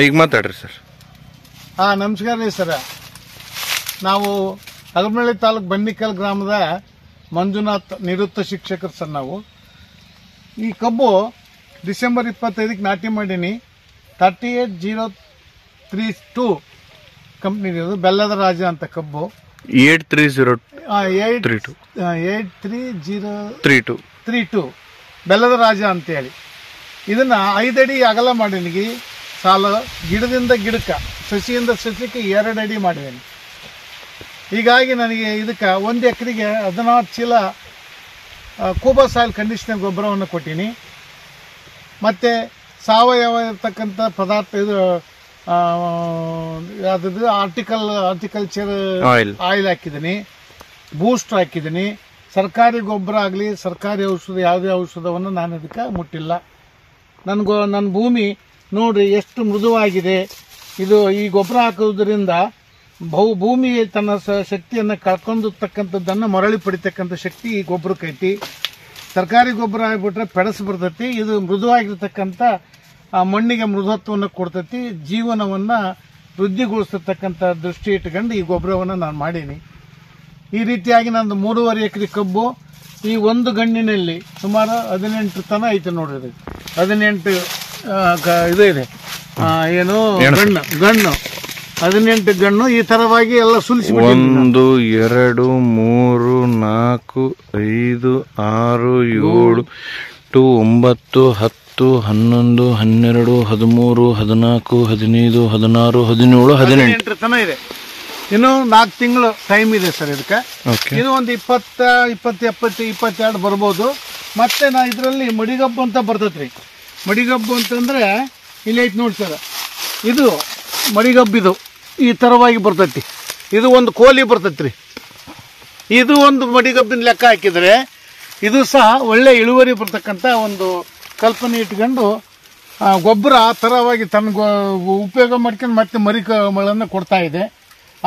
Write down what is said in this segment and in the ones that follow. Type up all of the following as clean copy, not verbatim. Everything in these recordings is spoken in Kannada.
ಈಗ ಮಾತಾಡ್ರಿ ಸರ್. ನಮಸ್ಕಾರ ರೀ ಸರ. ನಾವು ಹಗರನಹಳ್ಳಿ ತಾಲೂಕು ಬನ್ನಿಕಲ್ ಗ್ರಾಮದ ಮಂಜುನಾಥ್ ನಿವೃತ್ತ ಶಿಕ್ಷಕರು ಸರ್. ನಾವು ಈ ಕಬ್ಬು ಡಿಸೆಂಬರ್ 25ಕ್ಕೆ ನಾಟಿ ಮಾಡೀನಿ. 38032 ಕಂಪ್ನಿ ಇರೋದು, ಬೆಲ್ಲದ ರಾಜ ಅಂತ ಕಬ್ಬು. 83032 ಬೆಲ್ಲದ ರಾಜ ಅಂತೇಳಿ ಇದನ್ನ 5 ಅಡಿ ಅಗಲ ಮಾಡೀನಿ. ಸಾಲ ಗಿಡದಿಂದ ಗಿಡಕ್ಕೆ, ಸಸಿಯಿಂದ ಸಸಿಗೆ 2 ಅಡಿ ಮಾಡಿದ್ದೀನಿ. ಹೀಗಾಗಿ ನನಗೆ ಇದಕ್ಕೆ 1 ಎಕರೆಗೆ 14 ಚೀಲ ಕೂಬಾ ಸಾಯಿಲ್ ಕಂಡೀಷನರ್ ಗೊಬ್ಬರವನ್ನು ಕೊಟ್ಟೀನಿ. ಮತ್ತು ಸಾವಯವ ಇರ್ತಕ್ಕಂಥ ಪದಾರ್ಥ ಇದು ಯಾವ್ದು ಆರ್ಟಿಕಲ್ಚರ್ ಆಯಿಲ್ ಹಾಕಿದ್ದೀನಿ, ಬೂಸ್ಟ್ ಹಾಕಿದ್ದೀನಿ. ಸರ್ಕಾರಿ ಗೊಬ್ಬರ ಆಗಲಿ ಸರ್ಕಾರಿ ಔಷಧ ಯಾವುದೇ ಔಷಧವನ್ನು ನಾನು ಇದಕ್ಕೆ ಮುಟ್ಟಿಲ್ಲ. ನನ್ನ ಭೂಮಿ ನೋಡ್ರಿ ಎಷ್ಟು ಮೃದುವಾಗಿದೆ. ಇದು ಈ ಗೊಬ್ಬರ ಹಾಕೋದ್ರಿಂದ ಭೂಮಿ ತನ್ನ ಶಕ್ತಿಯನ್ನು ಕಳ್ಕೊಂಡಿರ್ತಕ್ಕಂಥದ್ದನ್ನು ಮರಳಿ ಪಡಿತಕ್ಕಂಥ ಶಕ್ತಿ ಈ ಗೊಬ್ಬರಕ್ಕೈತಿ. ಸರ್ಕಾರಿ ಗೊಬ್ಬರ ಆಗಿಬಿಟ್ರೆ ಪೆಡಸ್ ಬರ್ತೈತಿ. ಇದು ಮೃದುವಾಗಿರ್ತಕ್ಕಂಥ ಮಣ್ಣಿಗೆ ಮೃದುತ್ವವನ್ನು ಕೊಡ್ತೈತಿ, ಜೀವನವನ್ನು ವೃದ್ಧಿಗೊಳಿಸ್ತಕ್ಕಂಥ ದೃಷ್ಟಿ ಇಟ್ಕೊಂಡು ಈ ಗೊಬ್ಬರವನ್ನು ನಾನು ಮಾಡೀನಿ. ಈ ರೀತಿಯಾಗಿ ನಂದು 3.5 ಎಕರೆ ಕಬ್ಬು ಈ ಒಂದು ಗಣ್ಣಿನಲ್ಲಿ ಸುಮಾರು 18 ತನ ಐತೆ ನೋಡ್ರಿ. 18 ಇದು ಇದೆ, ಏನು ಗಣ್ಣು 18 ಗಣ್ಣು ಈ ತರವಾಗಿ ಎಲ್ಲ ಸುಲಿಸಿ 1 2 3 4 5 6 7 8 9 10 11 12 13 14 15 16 17 18 ತನ ಇದೆ. ಇನ್ನು 4 ತಿಂಗಳು ಟೈಮ್ ಇದೆ ಸರ್ ಇದಕ್ಕೆ. ಇದು ಒಂದು 20 22 ಬರ್ಬೋದು. ಮತ್ತೆ ನಾ ಇದರಲ್ಲಿ ಮಡಿಗಬ್ಬು ಅಂತ ಬರ್ತೈತ್ರಿ. ಮಡಿಗಬ್ಬು ಅಂತಂದ್ರೆ ಇಲ್ಲಿ ಐತಿ ನೋಡಿ ಸರ್, ಇದು ಮಡಿಗಬ್ಬಿದು ಈ ತರವಾಗಿ ಬರ್ತೈತಿ. ಇದು ಒಂದು ಕೋಲಿ ಬರ್ತೈತ್ರಿ. ಇದು ಒಂದು ಮಡಿಗಬ್ಬಿನ ಲೆಕ್ಕ ಹಾಕಿದ್ರೆ ಇದು ಸಹ ಒಳ್ಳೆ ಇಳುವರಿ ಬರ್ತಕ್ಕಂಥ ಒಂದು ಕಲ್ಪನೆ ಇಟ್ಕೊಂಡು ಗೊಬ್ಬರ ಆ ಥರವಾಗಿ ತನ್ನ ಉಪಯೋಗ ಮಾಡ್ಕೊಂಡು ಮತ್ತೆ ಮರಿಗಳನ್ನು ಕೊಡ್ತಾ ಇದೆ.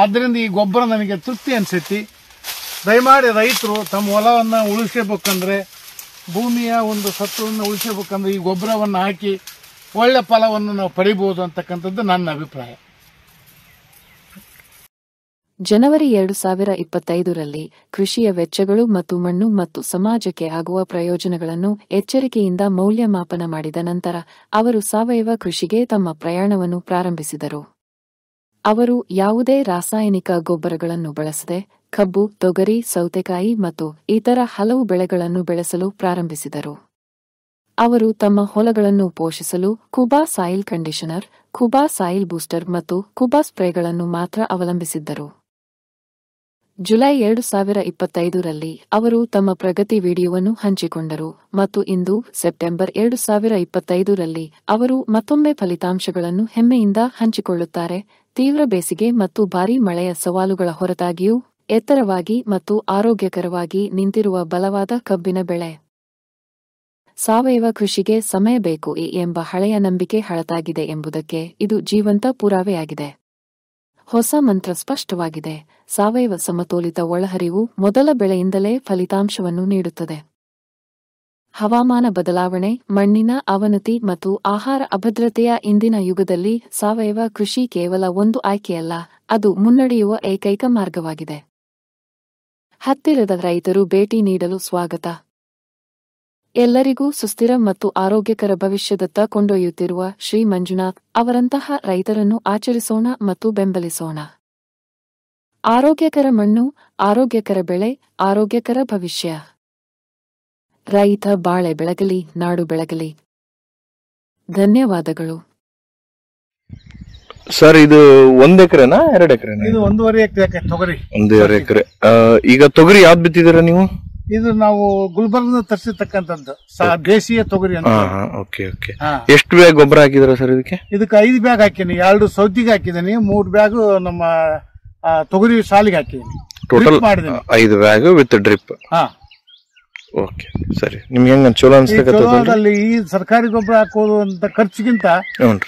ಆದ್ದರಿಂದ ಈ ಗೊಬ್ಬರ ನನಗೆ ತೃಪ್ತಿ ಅನಿಸೈತಿ. ದಯಮಾಡಿ ರೈತರು ತಮ್ಮ ಹೊಲವನ್ನು ಉಳಿಸಬೇಕಂದ್ರೆ, ಭೂಮಿಯ ಒಂದು ಸತ್ವವನ್ನು ಉಳಿಸಬೇಕಂದ್ರೆ ಈ ಗೊಬ್ಬರವನ್ನು ಹಾಕಿ ಒಳ್ಳೆ ಫಲವನ್ನು ನಾವು ಪಡಿಬಹುದು ಅಂತಕ್ಕಂಥದ್ದು ನನ್ನ ಅಭಿಪ್ರಾಯ. ಜನವರಿ 2025ರಲ್ಲಿ ಕೃಷಿಯ ವೆಚ್ಚಗಳು ಮತ್ತು ಮಣ್ಣು ಮತ್ತು ಸಮಾಜಕ್ಕೆ ಆಗುವ ಪ್ರಯೋಜನಗಳನ್ನು ಎಚ್ಚರಿಕೆಯಿಂದ ಮೌಲ್ಯಮಾಪನ ಮಾಡಿದ ನಂತರ ಅವರು ಸಾವಯವ ಕೃಷಿಗೆ ತಮ್ಮ ಪ್ರಯಾಣವನ್ನು ಪ್ರಾರಂಭಿಸಿದರು. ಅವರು ಯಾವುದೇ ರಾಸಾಯನಿಕ ಗೊಬ್ಬರಗಳನ್ನು ಬಳಸದೆ ಕಬ್ಬು, ತೊಗರಿ, ಸೌತೆಕಾಯಿ ಮತ್ತು ಇತರ ಹಲವು ಬೆಳೆಗಳನ್ನು ಬೆಳೆಸಲು ಪ್ರಾರಂಭಿಸಿದರು. ಅವರು ತಮ್ಮ ಹೊಲಗಳನ್ನು ಪೋಷಿಸಲು ಕೂಬಾ ಸಾಯಿಲ್ ಕಂಡೀಷನರ್, ಕೂಬಾ ಸಾಯಿಲ್ ಬೂಸ್ಟರ್ ಮತ್ತು ಕೂಬಾ ಸ್ಪ್ರೇಗಳನ್ನು ಮಾತ್ರ ಅವಲಂಬಿಸಿದ್ದರು. ಜುಲೈ 2025ರಲ್ಲಿ ಅವರು ತಮ್ಮ ಪ್ರಗತಿ ವಿಡಿಯೋವನ್ನು ಹಂಚಿಕೊಂಡರು ಮತ್ತು ಇಂದು ಸೆಪ್ಟೆಂಬರ್ 2025ರಲ್ಲಿ ಅವರು ಮತ್ತೊಮ್ಮೆ ಫಲಿತಾಂಶಗಳನ್ನು ಹೆಮ್ಮೆಯಿಂದ ಹಂಚಿಕೊಳ್ಳುತ್ತಾರೆ. ತೀವ್ರ ಬೇಸಿಗೆ ಮತ್ತು ಭಾರೀ ಮಳೆಯ ಸವಾಲುಗಳ ಹೊರತಾಗಿಯೂ ಎತ್ತರವಾಗಿ ಮತ್ತು ಆರೋಗ್ಯಕರವಾಗಿ ನಿಂತಿರುವ ಬಲವಾದ ಕಬ್ಬಿನ ಬೆಳೆ. ಸಾವಯವ ಕೃಷಿಗೆ ಸಮಯ ಬೇಕು ಎಂಬ ಹಳೆಯ ನಂಬಿಕೆ ಹಳತಾಗಿದೆ ಎಂಬುದಕ್ಕೆ ಇದು ಜೀವಂತ ಪುರಾವೆಯಾಗಿದೆ. ಹೊಸ ಮಂತ್ರ ಸ್ಪಷ್ಟವಾಗಿದೆ. ಸಾವಯವ ಸಮತೋಲಿತ ಒಳಹರಿವು ಮೊದಲ ಬೆಳೆಯಿಂದಲೇ ಫಲಿತಾಂಶವನ್ನು ನೀಡುತ್ತದೆ. ಹವಾಮಾನ ಬದಲಾವಣೆ, ಮಣ್ಣಿನ ಅವನತಿ ಮತ್ತು ಆಹಾರ ಅಭದ್ರತೆಯ ಇಂದಿನ ಯುಗದಲ್ಲಿ ಸಾವಯವ ಕೃಷಿ ಕೇವಲ ಒಂದು ಆಯ್ಕೆಯಲ್ಲ, ಅದು ಮುನ್ನಡೆಯುವ ಏಕೈಕ ಮಾರ್ಗವಾಗಿದೆ. ಹತ್ತಿರದ ರೈತರು ಭೇಟಿ ನೀಡಲು ಸ್ವಾಗತ. ಎಲ್ಲರಿಗೂ ಸುಸ್ಥಿರ ಮತ್ತು ಆರೋಗ್ಯಕರ ಭವಿಷ್ಯದತ್ತ ಕೊಂಡೊಯ್ಯುತ್ತಿರುವ ಶ್ರೀ ಮಂಜುನಾಥ್ ಅವರಂತಹ ರೈತರನ್ನು ಆಚರಿಸೋಣ ಮತ್ತು ಬೆಂಬಲಿಸೋಣ. ಆರೋಗ್ಯಕರ ಮಣ್ಣು, ಆರೋಗ್ಯಕರ ಬೆಳೆ, ಆರೋಗ್ಯಕರ ಭವಿಷ್ಯ. ರೈತ ಬಾಳೆ ಬೆಳಗಲಿ, ನಾಡು ಬೆಳಗಲಿ. ಧನ್ಯವಾದಗಳು ಸರ್. ಇದು 1 ಎಕರೆನಾ 2 ಎಕರೆನಾ? ಇದು 1.5 ಎಕರೆ ತೊಗರಿ. 1.5 ಎಕರೆ. ಈಗ ತೊಗರಿ ಯಾವ್ದು ಬಿತ್ತಿದ್ದೀರಾ ನೀವು? ಇದು ನಾವು ಗುಲ್ಬರ್ಗದಿಂದ ತರಿಸಿರ್ತಕ್ಕಂಥದ್ದು ದೇಶೀಯ ತೊಗರಿ ಅಂತ. ಎಷ್ಟು ಬ್ಯಾಗ್ ಗೊಬ್ಬರ ಹಾಕಿದ್ರ ಸರ್ ಇದಕ್ಕೆ? ಇದಕ್ಕೆ 5 ಬ್ಯಾಗ್ ಹಾಕಿನಿ. 2 ಸೌತಿಗೆ ಹಾಕಿದ್ದೀನಿ, 3 ಬ್ಯಾಗ್ ನಮ್ಮ ತೊಗರಿ ಸಾಲಿಗೆ ಹಾಕಿದ್ದೀನಿ. Total 5 bag with drip. Okay ಸರಿ. ನಿಮ್ಗೆ ಹೆಂಗ ಚಲೋ ಅನ್ಸ್ತಕ್ಕಂಥದ್ದು? ಈ ಸರ್ಕಾರಿ ಗೊಬ್ಬರ ಹಾಕೋದು ಅಂತ ಖರ್ಚಿಗಿಂತ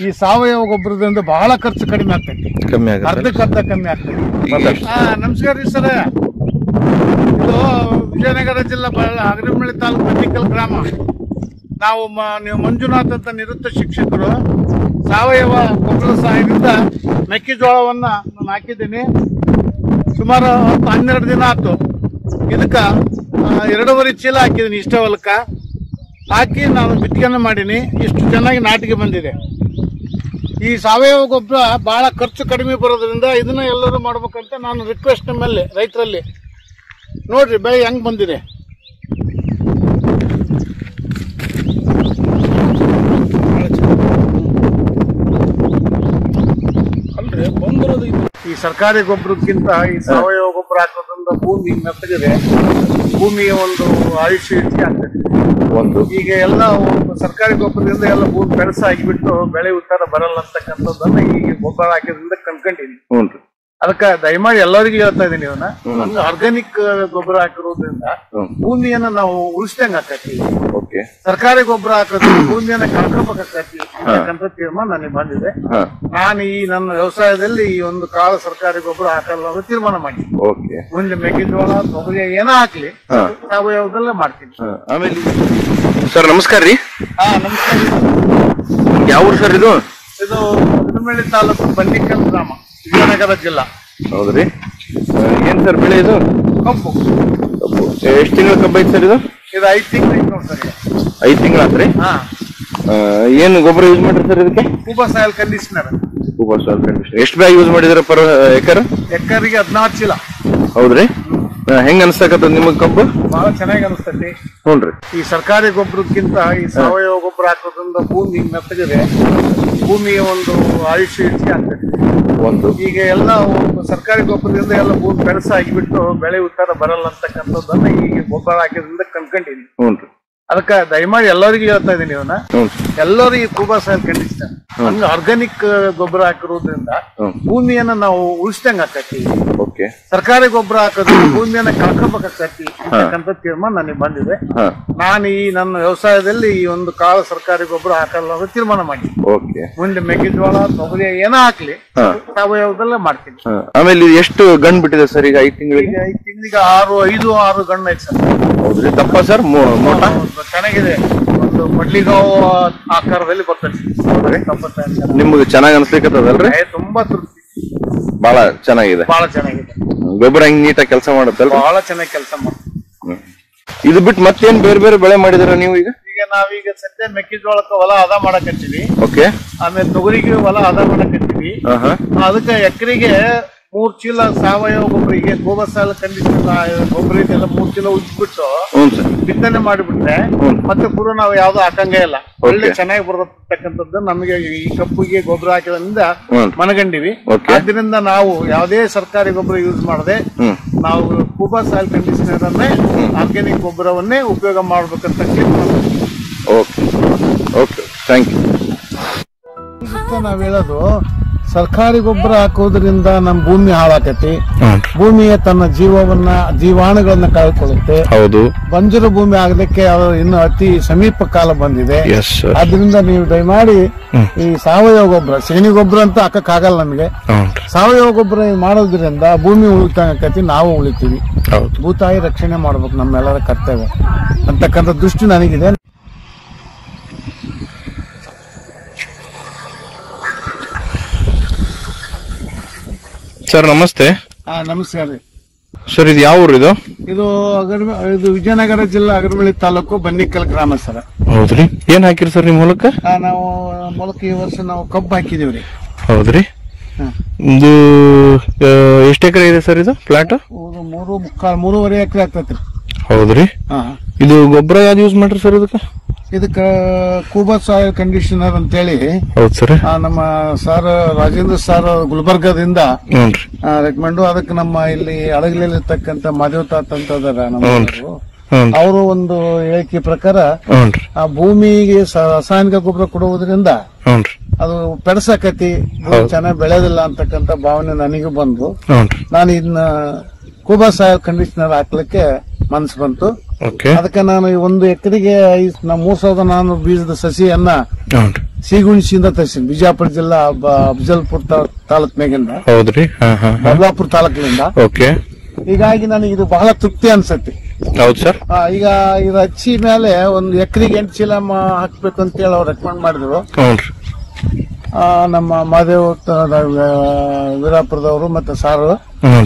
ಈ ಸಾವಯವ ಗೊಬ್ಬರದಿಂದ ಬಹಳ ಖರ್ಚು ಕಡಿಮೆ ಆಗ್ತೈತಿ. ಅರ್ಧಕ್ಕರ್ಧ ಕಮ್ಮಿ ಆಗ್ತೈತಿ. ನಮಸ್ಕಾರ ರೀ ಸರ್. ಇದು ವಿಜಯನಗರ ಜಿಲ್ಲಾ ಹಗರಿಮಳ್ಳಿ ತಾಲೂಕು ಬನ್ನಿಕಲ್ ಗ್ರಾಮ. ನಾವು ನೀವು ಮಂಜುನಾಥ್ ಅಂತ ನಿವೃತ್ತ ಶಿಕ್ಷಕರು ಸಾವಯವ ಗೊಬ್ಬರದ ಸಹಾಯದಿಂದ ಮೆಕ್ಕೆಜೋಳವನ್ನ ನಾನು ಹಾಕಿದ್ದೀನಿ. ಸುಮಾರು 12 ದಿನ ಆಯ್ತು. ಇದಕ್ಕ 2.5 ಚೀಲ ಹಾಕಿದ್ದೀನಿ. ಇಷ್ಟ ಹೊಲಕ್ಕ ಹಾಕಿ ನಾನು ಬಿತ್ತಿಗೆನ ಮಾಡೀನಿ. ಇಷ್ಟು ಚೆನ್ನಾಗಿ ನಾಟಿಗೆ ಬಂದಿದೆ. ಈ ಸಾವಯವ ಗೊಬ್ಬರ ಬಹಳ ಖರ್ಚು ಕಡಿಮೆ ಬರೋದ್ರಿಂದ ಇದನ್ನ ಎಲ್ಲರೂ ಮಾಡ್ಬೇಕಂತ ನಾನು ರಿಕ್ವೆಸ್ಟ್ ನಮ್ಮಲ್ಲಿ ರೈತರಲ್ಲಿ. ನೋಡ್ರಿ ಬೆಳೆ ಹೆಂಗ್ ಬಂದಿದೆ. ಅಲ್ರಿ ಬಂದಿರೋದು ಈ ಸರ್ಕಾರಿ ಗೊಬ್ಬರಕ್ಕಿಂತ ಈ ಸಾವಯವ ಗೊಬ್ಬರ ಹಾಕೋದ್ರಿಂದ ಭೂಮಿ ಮೆತ್ತಗಿದೆ. ಭೂಮಿಯ ಒಂದು ಆಯುಷ್ಯ ಹೆಚ್ಚಿಗೆ ಆಗ್ತದೆ. ಈಗ ಎಲ್ಲ ಸರ್ಕಾರಿ ಗೊಬ್ಬರದಿಂದ ಎಲ್ಲ ಭೂಮಿ ಬೆಳಸಾಗಿಬಿಟ್ಟು ಬೆಳೆ ಉತ್ತರ ಬರಲ್ಲ ಅಂತಕ್ಕಂಥದ್ದನ್ನ ಈಗ ಗೊಬ್ಬರ ಹಾಕಿದ್ರಿಂದ ಕಂಡ್ಕೊಂಡಿನಿ. ಅದಕ್ಕೆ ದಯಮಾಡಿ ಎಲ್ಲರಿಗೂ ಹೇಳ್ತಾ ಇದೀನಿ. ಇವನ್ನ ಆರ್ಗಾನಿಕ್ ಗೊಬ್ಬರ ಹಾಕಿರೋದ್ರಿಂದ ಭೂಮಿಯನ್ನ ನಾವು ಉಳಿಸ್ದಂಗ ಆಕತಿ. ಸರ್ಕಾರಿ ಗೊಬ್ಬರ ಹಾಕೋದ್ರಿಂದ ಭೂಮಿಯನ್ನ ಕಳ್ಕೊಬೇಕಾಕತಿ ಅಂತಕ್ಕಂಥ ತೀರ್ಮಾನ ನನಗೆ ಬಂದಿದೆ. ನಾನು ಈ ನನ್ನ ವ್ಯವಸಾಯದಲ್ಲಿ ಈ ಒಂದು ಕಾಳು ಸರ್ಕಾರಿ ಗೊಬ್ಬರ ಹಾಕಲ್ಲ ಅಂತ ತೀರ್ಮಾನ ಮಾಡಿ ಮುಂದೆ ಮೆಕ್ಕೆಜೋಳ ತೊಗರಿ ಏನೋ ಹಾಕ್ಲಿ ಸಾವಯವದಲ್ಲೇ ಮಾಡ್ತೀನಿ. ಆಮೇಲೆ ಸರ್ ನಮಸ್ಕಾರ ರೀ. ನಮಸ್ಕಾರ. ಯಾವ ಊರು ಸರ್ ಇದು? ಇದು ಹರಮಳ್ಳಿ ತಾಲೂಕು ಬಂಡಿಕಲ್ ಗ್ರಾಮ, ವಿಜಯನಗರ ಜಿಲ್ಲಾ. ಹೌದ್ರಿ. ಏನ್ ಸರ್ ಬೆಳೆ ಇದು? ಕಬ್ಬು. ಎಷ್ಟು ತಿಂಗಳ ಕಬ್ಬ ಐತಿ ಸರ್ ಇದು? ಇದು 5 ತಿಂಗಳು ಐತಿ ನೋಡಿ ಸರ್. 5 ತಿಂಗಳಾತ್ರಿ. ಏನು ಗೊಬ್ಬರ ಯೂಸ್ ಮಾಡ್ರಿ ಸರ್ ಇದಕ್ಕೆ? Khuba soil conditioner. ಕೂಬಾ ಸಾಯಿಲ್ ಕಂಡೀಷನರ್ ಎಷ್ಟು ಬ್ಯಾಗ್ ಯೂಸ್ ಮಾಡಿದ್ರ ಪರ್ ಎಕರ್? ಎಕರ್ಗೆ 16 ಚೀಲ. ಹೌದ್ರಿ. ಹೆಂಗ್ ಅನ್ಸಕತ್ತದ ನಿಮಗ್ ಕಬ್ಬು? ಬಹಳ ಚೆನ್ನಾಗಿ ಅನಿಸ್ತೈತಿ. ನೋಡ್ರಿ, ಈ ಸರ್ಕಾರಿ ಗೊಬ್ಬರಕ್ಕಿಂತ ಈ ಸಾವಯವ ಗೊಬ್ಬರ ಹಾಕೋದ್ರಿಂದ ಭೂಮಿ ಮೆತ್ತಗಿದೆ. ಭೂಮಿಯ ಒಂದು ಆಯುಷ್ಯ ಹೆಚ್ಚಿಗೆ ಆಗ್ತದೆ. ಈಗ ಎಲ್ಲ ಸರ್ಕಾರಿ ಗೊಬ್ಬರದಿಂದ ಎಲ್ಲ ಭೂಮಿ ಬೆಳಸಾಗಿಬಿಟ್ಟು ಬೆಳೆ ಉತ್ತರ ಬರಲ್ಲ ಅಂತಕ್ಕಂಥದ್ದನ್ನ ಈಗ ಗೊಬ್ಬರ ಹಾಕಿದ್ರಿಂದ ಕಂಡ್ಕೊಂಡಿನಿ. ಅದಕ್ಕೆ ದಯಮಾಡಿ ಎಲ್ಲರಿಗೂ ಹೇಳ್ತಾ ಇದೀನಿ. ಇವನ್ನ ಎಲ್ಲರೂ ಈ ಕೂಬಾ ಸಾಯಿಲ್ ಕಂಡೀಷನರ್ ಹಂಗ ಆರ್ಗಾನಿಕ್ ಗೊಬ್ಬರ ಹಾಕಿರೋದ್ರಿಂದ ಭೂಮಿಯನ್ನ ನಾವು ಉಳಿಸ್ದಂಗ ಆಕತಿ. ಸರ್ಕಾರಿ ಗೊಬ್ಬರ ಹಾಕೋದ್ರಿಂದ ಭೂಮಿಯನ್ನ ಕಳ್ಕೊಬೇಕಾಕತಿ ಅಂತಕ್ಕಂಥ ತೀರ್ಮಾನ ನನಗೆ ಬಂದಿದೆ. ನಾನು ಈ ನನ್ನ ವ್ಯವಸಾಯದಲ್ಲಿ ಈ ಒಂದು ಕಾಳು ಸರ್ಕಾರಿ ಗೊಬ್ಬರ ಹಾಕಲ್ಲ ಅಂತ ತೀರ್ಮಾನ ಮಾಡಿ ಮುಂದೆ ಮೆಕ್ಕೆಜೋಳ ತೊಗರಿ ಏನೋ ಹಾಕ್ಲಿ ಸಾವಯವದಲ್ಲೇ ಮಾಡ್ತೀನಿ. ಆಮೇಲೆ ಎಷ್ಟು ಗಣ್ ಬಿಟ್ಟಿದೆ ಸರ್ ಈಗ? 5 ತಿಂಗಳಿಗೆ? 5 ತಿಂಗಳಿಗೆ 6 ಗಣ್ಣು ಐತೆ ಸರ್. ಹೌದ್ರಿ. ದಪ್ಪ ಸರ್? ಚೆನ್ನಾಗಿದೆ. ಒಂದು ಮಡ್ಲಿಗಾವ್ ಆಕಾರದಲ್ಲಿ ಬರ್ತದೆ. ನಿಮ್ಗೆ ಚೆನ್ನಾಗಿ ಅನ್ಸ್ಲಿಕ್ಕತ್ತದಲ್ರಿ? ತುಂಬಾ ತೃಪ್ತಿ. ಬಹಳ ಚೆನ್ನಾಗಿದೆ. ಬಹಳ ಚೆನ್ನಾಗಿದೆ. ಗೊಬ್ಬರ ಹಿಂಗ್ ನೀಟಾಗಿ ಕೆಲಸ ಮಾಡುತ್ತಲ್ಲ? ಬಹಳ ಚೆನ್ನಾಗಿ ಕೆಲಸ ಮಾಡ್ತೀವಿ. ಇದು ಬಿಟ್ಟು ಮತ್ತೇನ್ ಬೇರೆ ಬೇರೆ ಬೆಳೆ ಮಾಡಿದಿರ ನೀವು ಈಗ? ಈಗ ನಾವೀಗ ಸದ್ಯ ಮೆಕ್ಕೆಜೋಳಕ್ಕೆ ಹೊಲ ಹದ ಮಾಡಕತ್ತೀವಿ. ಓಕೆ. ಆಮೇಲೆ ತೊಗರಿಗೆ ಹೊಲ ಹದ ಮಾಡಕತ್ತೀವಿ. ಅದಕ್ಕೆ ಎಕರೆಗೆ 3 ಚೀಲ ಸಾವಯವ ಗೊಬ್ಬರ, ಈಗ ಗೋಬರ್ ಸಾಯಿಲ್ ಕಂಡೀಷನರ್ ಗೊಬ್ಬರ ಇದೆಲ್ಲ 3 ಚೀಲ ಉಜ್ಬಿಟ್ಟು ಬಿತ್ತನೆ ಮಾಡಿಬಿಟ್ರೆ ಮತ್ತೆ ಪೂರ್ವ ನಾವು ಯಾವ್ದು ಹಾಕಂಗೇ ಇಲ್ಲ. ಒಳ್ಳೆ ಚೆನ್ನಾಗಿ ಬರತಕ್ಕಂಥದ್ದು ನಮಗೆ ಈ ಕಬ್ಬಿಗೆ ಗೊಬ್ಬರ ಹಾಕಿದ್ರಿಂದ ಮನಗಂಡಿವಿ. ಆದ್ರಿಂದ ನಾವು ಯಾವುದೇ ಸರ್ಕಾರಿ ಗೊಬ್ಬರ ಯೂಸ್ ಮಾಡದೆ ನಾವು ಗೋಬರ್ ಸಾಯಿಲ್ ಕಂಡೀಷನರ್ ಅನ್ನೇ ಆರ್ಗ್ಯಾನಿಕ್ ಗೊಬ್ಬರವನ್ನೇ ಉಪಯೋಗ ಮಾಡ್ಬೇಕಂತ ನಾವ್ ಹೇಳೋದು. ಸರ್ಕಾರಿ ಗೊಬ್ಬರ ಹಾಕೋದ್ರಿಂದ ನಮ್ಮ ಭೂಮಿ ಹಾಳಾಕತಿ. ಭೂಮಿಯ ತನ್ನ ಜೀವಾಣುಗಳನ್ನ ಕಳ್ಕೊಳ್ಳುತ್ತೆ. ಹೌದು. ಬಂಜರು ಭೂಮಿ ಆಗ್ಲಿಕ್ಕೆ ಇನ್ನು ಅತಿ ಸಮೀಪ ಕಾಲ ಬಂದಿದೆ. ಆದ್ರಿಂದ ನೀವು ದಯಮಾಡಿ ಈ ಸಾವಯವ ಗೊಬ್ಬರ, ಸಗಣಿ ಗೊಬ್ಬರ ಅಂತ ಹಾಕಕ್ಕಾಗಲ್ಲ ನಮಗೆ. ಸಾವಯವ ಗೊಬ್ಬರ ಮಾಡೋದ್ರಿಂದ ಭೂಮಿ ಉಳಿತಾಕತಿ, ನಾವು ಉಳಿತೀವಿ. ಭೂತಾಯಿ ರಕ್ಷಣೆ ಮಾಡ್ಬೇಕು, ನಮ್ಮೆಲ್ಲರ ಕರ್ತವ್ಯ ಅಂತಕ್ಕಂಥ ದೃಷ್ಟಿ ನನಗಿದೆ. ಸರ್ ನಮಸ್ತೆ. ನಮಸ್ಕಾರ ರೀ. ಸರ್ ಇದು ಯಾವ ಊರು? ಇದು ವಿಜಯನಗರ ಜಿಲ್ಲಾ ಹರಮಳ್ಳಿ ತಾಲೂಕು ಬಂಡಿಕಲ್ ಗ್ರಾಮ ಸರ್. ಹೌದ್ರಿ. ಏನ್ ಹಾಕಿರಿ ಸರ್ ನಿಮ್ ಮೂಲಕ? ನಾವು ಮೂಲಕ ಈ ವರ್ಷ ನಾವು ಕಬ್ಬು ಹಾಕಿದೀವ್ರಿ. ಹೌದ್ರಿ. ಇದು ಎಷ್ಟು ಎಕರೆ ಇದೆ ಸರ್ ಇದು ಪ್ಲಾಟ್? 3.5 ಎಕರೆ ಆಗ್ತೈತ್ರಿ. ಹೌದ್ರಿ. ಇದು ಗೊಬ್ಬರ ಯಾವ್ದು ಯೂಸ್ ಮಾಡ್ರಿ ಸರ್ ಇದಕ್ಕ ಕೂಬಾ ಸಾಯಿಲ್ ಕಂಡೀಷನರ್ ಅಂತೇಳಿ. ಹೌದು ಸರ್. ನಮ್ಮ ಸರ್ ರಾಜೇಂದ್ರ ಸರ್ ಗುಲ್ಬರ್ಗದಿಂದ ರೆಕಮೆಂಡು. ಅದಕ್ಕೆ ನಮ್ಮ ಇಲ್ಲಿ ಅಡಗಲಿರ್ತಕ್ಕಂಥ ಮಾದೇವ್ ತಾತ್ ಅಂತ ಅದಾರ ಅವರು ಒಂದು ಹೇಳಿಕೆ ಪ್ರಕಾರ ಆ ಭೂಮಿಗೆ ರಾಸಾಯನಿಕ ಗೊಬ್ಬರ ಕೊಡುವುದರಿಂದ ಅದು ಪೆಡಸಾಕತಿ, ಚೆನ್ನಾಗಿ ಬೆಳೆಯೋದಿಲ್ಲ ಅಂತಕ್ಕಂಥ ಭಾವನೆ ನನಗೂ ಬಂದು ನಾನು ಇದನ್ನ ಕೂಬಾ ಸಾಯಿಲ್ ಕಂಡೀಷನರ್ ಹಾಕ್ಲಿಕ್ಕೆ ಮನಸ್ಸು ಬಂತು. ಅದಕ್ಕೆ ನಾನು 1 ಎಕರೆಗೆ 3400 ಬೀಜದ ಸಸಿಯನ್ನ ಸಿಗುಣಿಸಿಯಿಂದ ತರಿಸಿನಿ. ಬಿಜಾಪುರ ಜಿಲ್ಲಾ ಅಫಜಲ್ಪುರ್ ತಾಲೂಕಿನಾಗಿಂದ, ಬದಲಾಪುರ ತಾಲೂಕಿನಿಂದ. ಹೀಗಾಗಿ ನನಗೆ ಇದು ಬಹಳ ತೃಪ್ತಿ ಅನ್ಸತ್ತೆ. ಹೌದು ಸರ್. ಈಗ ಇದು ಹಚ್ಚಿ ಮೇಲೆ ಒಂದು ಎಕರೆಗೆ 8 ಚೀಲ ಹಾಕ್ಬೇಕು ಅಂತ ಹೇಳಿ ಅವ್ರು ರೆಕಮೆಂಡ್ ಮಾಡಿದ್ರು. ನಮ್ಮ ಮಾದೇವ್ ವೀರಾಪುರದವರು ಮತ್ತೆ ಸಾರು.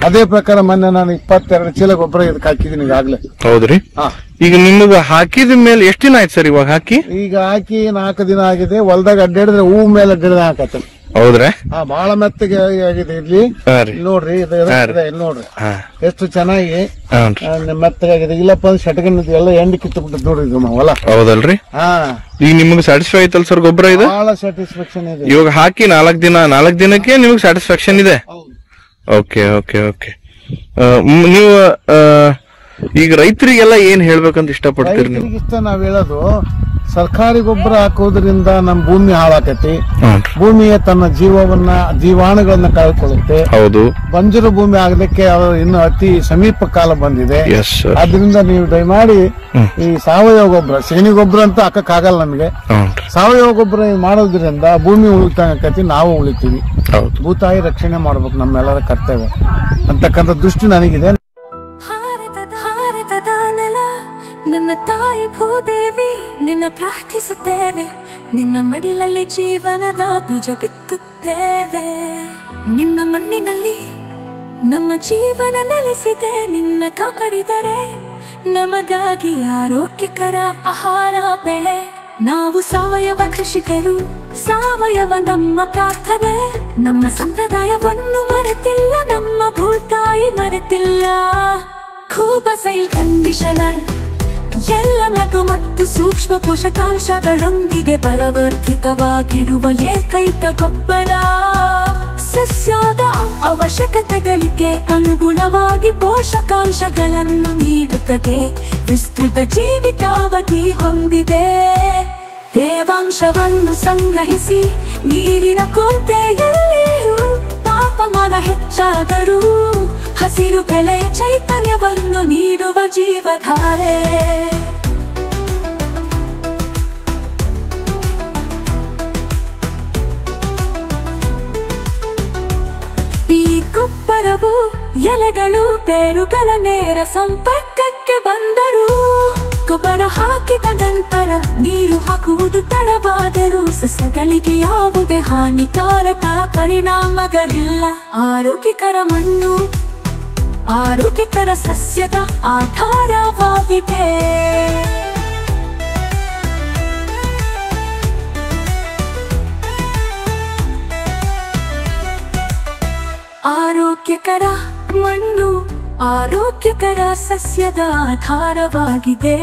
ಅದೇ ಪ್ರಕಾರ ಮೊನ್ನೆ ನಾನು 22 ಚೀಲ ಗೊಬ್ಬರ ಇದಕ್ಕೆ ಹಾಕಿದೀನಿ ಈಗಾಗ್ಲೇ. ಹೌದ್ರಿ. ಈಗ ನಿಮಗ ಹಾಕಿದ ಮೇಲೆ ಎಷ್ಟು ದಿನ ಆಯ್ತು ಸರ್ ಇವಾಗ ಹಾಕಿ? ಈಗ ಹಾಕಿ 4 ದಿನ ಆಗಿದೆ. ಹೊಲದಾಗ ಅಡ್ಡಾಡಿದ್ರೆ ಹೂ ಮೇಲೆ ಅಡ್ಡಾಡಿದ ಹಾಕತ್ತೆ. ಹೌದ್ರಾ? ಬಹಳ ಮೆತ್ತಗೆ ಆಗಿದೆ. ಇಲ್ಲಿ ನೋಡ್ರಿ, ಇಲ್ಲಿ ನೋಡ್ರಿ ಎಷ್ಟು ಚೆನ್ನಾಗಿ ಮೆತ್ತಗಾಗಿದೆ. ಇಲ್ಲಪ್ಪ ಅಂದ್ರೆ ಶಟಗನ್ ಎಲ್ಲ ಎಂಡಿ ಕಿತ್ತು ಬಿಟ್ಟು ನೋಡ್ರಿ ಇದು ಹೊಲ. ಹೌದಲ್ರಿ? ಈಗ ನಿಮ್ಗೆ ಸ್ಯಾಟಿಸ್ಫೈ ಆಯ್ತಲ್ಲ ಸರ್ ಗೊಬ್ಬರ ಇದು? ಬಹಳ ಸ್ಯಾಟಿಸ್ಫ್ಯಾಕ್ಷನ್ ಇದೆ. ಇವಾಗ ಹಾಕಿ 4 ದಿನಕ್ಕೆ ನಿಮ್ಗೆ ಸ್ಯಾಟಿಸ್ಫ್ಯಾಕ್ಷನ್ ಇದೆ? Okay okay okay. ನೀವು ಈಗ ರೈತರಿಗೆಲ್ಲ ಏನ್ ಹೇಳ್ಬೇಕಂತ ಇಷ್ಟಪಡ್ತೀರಿ ನೀವು? ನಾವ್ ಹೇಳೋದು, ಸರ್ಕಾರಿ ಗೊಬ್ಬರ ಹಾಕೋದ್ರಿಂದ ನಮ್ ಭೂಮಿ ಹಾಳಾಕತಿ. ಭೂಮಿಯ ತನ್ನ ಜೀವಾಣುಗಳನ್ನ ಕಳ್ಕೊಳ್ಳುತ್ತೆ. ಹೌದು. ಬಂಜರು ಭೂಮಿ ಆಗ್ಲಿಕ್ಕೆ ಇನ್ನು ಅತಿ ಸಮೀಪ ಕಾಲ ಬಂದಿದೆ. ಆದ್ರಿಂದ ನೀವು ದಯಮಾಡಿ ಈ ಸಾವಯವ ಗೊಬ್ಬರ, ಸಗಣಿ ಗೊಬ್ಬರ ಅಂತ ಹಾಕಕ್ಕಾಗಲ್ಲ ನಮಗೆ. ಸಾವಯವ ಗೊಬ್ಬರ ಮಾಡೋದ್ರಿಂದ ಭೂಮಿ ಉಳಿತಾಕತಿ, ನಾವು ಉಳಿತೀವಿ. ಭೂತಾಯಿ ರಕ್ಷಣೆ ಮಾಡ್ಬೇಕು, ನಮ್ಮೆಲ್ಲರ ಕರ್ತವ್ಯ ಅಂತಕ್ಕಂಥ ದೃಷ್ಟಿ ನನಗಿದೆ. ನನ್ನ ತಾಯಿ ಭೂದೇವಿ, ನಿನ್ನ ಪ್ರಾರ್ಥಿಸುತ್ತೇವೆ. ನಿನ್ನ ಮಡಿಲಲ್ಲಿ ಜೀವನದ ಬೀಜ ಬಿತ್ತುತ್ತೇವೆ. ನಿನ್ನ ಮಣ್ಣಿನಲ್ಲಿ ನಮ್ಮ ಜೀವನ ನೆಲೆಸಿದೆ. ನಿನ್ನ ಕಾಪಾಡಿದರೆ ನಮಗಾಗಿ ಆರೋಗ್ಯಕರ ಆಹಾರ ಬೆಳೆ. ನಾವು ಸಾವಯವ ಕೃಷಿಕರು, ಸಾವಯವ ನಮ್ಮ ಪ್ರಾರ್ಥನೆ. ನಮ್ಮ ಸಂಪ್ರದಾಯವನ್ನು ಮರೆತಿಲ್ಲ, ನಮ್ಮ ಭೂತಾಯಿ ಮರೆತಿಲ್ಲ. ಕೂಬಸೈಲ್ ಕಂಡೀಷನರ್ ಎಲ್ಲ ಲಘು ಮತ್ತು ಸೂಕ್ಷ್ಮ ಪೋಷಕಾಂಶಗಳೊಂದಿಗೆ ಬಲವರ್ಧಿತವಾಗಿರುವ ಏಕೈಕ ಗೊಬ್ಬರ. ಸಸ್ಯದ ಅವಶ್ಯಕತೆಗಳಿಗೆ ಅನುಗುಣವಾಗಿ ಪೋಷಕಾಂಶಗಳನ್ನು ನೀಡುತ್ತದೆ. ವಿಸ್ತೃತ ಜೀವಿತಾವಧಿ ಹೊಂದಿದೆ. ತೇವಾಂಶವನ್ನು ಸಂಗ್ರಹಿಸಿ ನೀರಿನ ಕೊರತೆಯಲ್ಲಿಯೂ ತಾಪಮಾನ ಹೆಚ್ಚಾದರೂ ಹಸಿರು ಬೆಳೆ ಚೈತನ್ಯವನ್ನು ನೀಡುವ ಜೀವಧಾರೆ. ಈ ಗೊಬ್ಬರವು ಎಲೆಗಳು ಬೇರುಗಳ ನೇರ ಸಂಪರ್ಕಕ್ಕೆ ಬಂದರೂ, ಗೊಬ್ಬರ ಹಾಕಿದ ನಂತರ ನೀರು ಹಾಕುವುದು ತಡವಾದರೂ ಸಸ್ಯಗಳಿಗೆ ಯಾವುದೇ ಹಾನಿಕಾರಕ ಪರಿಣಾಮಗಳಿಲ್ಲ. ಆರೋಗ್ಯಕರ ಮಣ್ಣು ಆರೋಗ್ಯಕರ ಸಸ್ಯದ ಆಧಾರವಾಗಿದೆ. ಆರೋಗ್ಯಕರ ಮಣ್ಣು ಆರೋಗ್ಯಕರ ಸಸ್ಯದ ಆಧಾರವಾಗಿದೆ.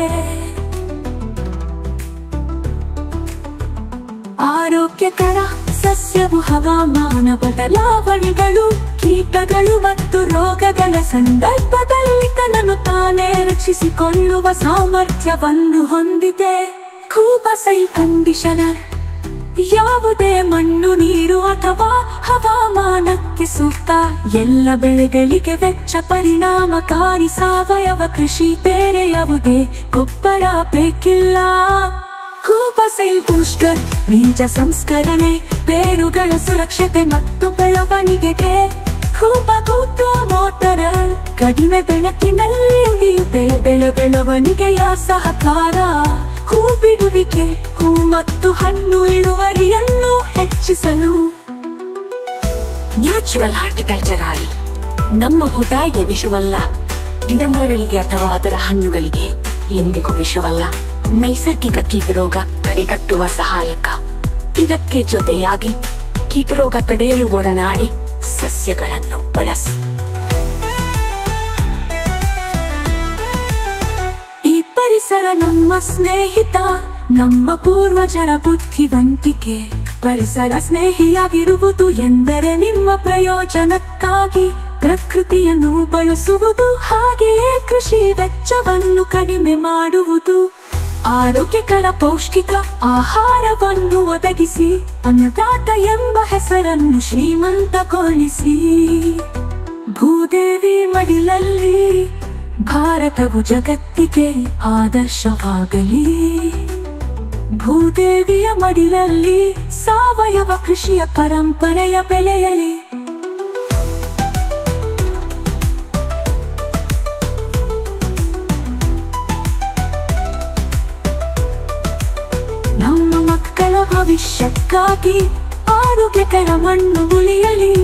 ಆರೋಗ್ಯಕರ ಸಸ್ಯವು ಹವಾಮಾನ ಬದಲಾವಣೆಗಳು, ಕೀಟಗಳು ಮತ್ತು ರೋಗಗಳ ಸಂದರ್ಭದಲ್ಲಿ ತನ್ನನ್ನು ತಾನೇ ರಕ್ಷಿಸಿಕೊಳ್ಳುವ ಸಾಮರ್ಥ್ಯವನ್ನು ಹೊಂದಿದೆ. ಕೂಬಸೈಲ್ ಕಂಡೀಷನರ್ ಯಾವುದೇ ಮಣ್ಣು, ನೀರು ಅಥವಾ ಹವಾಮಾನಕ್ಕೆ ಸೂಕ್ತ. ಎಲ್ಲ ಬೆಳೆಗಳಿಗೆ ವೆಚ್ಚ ಪರಿಣಾಮಕಾರಿ ಸಾವಯವ ಕೃಷಿ. ಬೇರೆ ಯಾವುದೇ ಗೊಬ್ಬರ ಬೇಕಿಲ್ಲ. ಕೂಬಸೈಲ್ ಬೂಸ್ಟರ್ ಬೀಜ ಸಂಸ್ಕರಣೆ, ಬೇರುಗಳ ಸುರಕ್ಷತೆ ಮತ್ತು ಬೆಳವಣಿಗೆಗೆ. ಕೂಬ ಮೋಟರ್ ಕಡಿಮೆ ಬೆಳಕಿನಲ್ಲಿ ಉಳಿಯುತ್ತೆ ಬೆಳವಣಿಗೆಯ ಸಹಕಾರ. ಹೂ ಬಿಡುವಿಕೆ, ಹೂ ಮತ್ತು ಹಣ್ಣು ಇಳುವರಿಯನ್ನು ಹೆಚ್ಚಿಸಲು. ನ್ಯಾಚುರಲ್ ಹಾರ್ಟಿಕಲ್ಚರ್ ಆಯಿಲ್ ನಮ್ಮ ಭೂತಾಯಿಗೆ ವಿಷವಲ್ಲ. ಗಿಡಮರಗಳಿಗೆ ಅಥವಾ ಅದರ ಹಣ್ಣುಗಳಿಗೆ ಎಂದಿಗೂ ವಿಷವಲ್ಲ. ನೈಸರ್ಗಿಕ ಕೀಟರೋಗ ತಡೆಗಟ್ಟುವ ಸಹಾಯಕ. ಇದಕ್ಕೆ ಜೊತೆಯಾಗಿ ಕೀಟರೋಗ ತಡೆಯಲು ಒಡನಾಡಿ ಸಸ್ಯಗಳನ್ನು ಬಳಸಿ. ಈ ಪರಿಸರ ನಮ್ಮ ಸ್ನೇಹಿತ, ನಮ್ಮ ಪೂರ್ವಜರ ಬುದ್ಧಿವಂತಿಕೆ. ಪರಿಸರ ಸ್ನೇಹಿಯಾಗಿರುವುದು ಎಂದರೆ ನಿಮ್ಮ ಪ್ರಯೋಜನಕ್ಕಾಗಿ ಪ್ರಕೃತಿಯನ್ನು ಬಳಸುವುದು, ಹಾಗೆಯೇ ಕೃಷಿ ವೆಚ್ಚವನ್ನು ಕಡಿಮೆ ಮಾಡುವುದು. ಆರೋಗ್ಯಕರ ಪೌಷ್ಟಿಕ ಆಹಾರವನ್ನು ಒದಗಿಸಿ ಅನ್ನದಾತ ಎಂಬ ಹೆಸರನ್ನು ಶ್ರೀಮಂತಗೊಳಿಸಿ. ಭೂದೇವಿ ಮಡಿಲಲ್ಲಿ ಭಾರತವು ಜಗತ್ತಿಗೆ ಆದರ್ಶವಾಗಲಿ. ಭೂದೇವಿಯ ಮಡಿಲಲ್ಲಿ ಸಾವಯವ ಕೃಷಿಯ ಪರಂಪರೆಯ ಬೆಳೆಯಲಿ. ಭವಿಷ್ಯಕ್ಕಾಗಿ ಆರೋಗ್ಯಕರ ಮಣ್ಣು ಉಳಿಯಲಿ,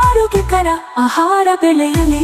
ಆರೋಗ್ಯಕರ ಆಹಾರ ಬೆಳೆಯಲಿ.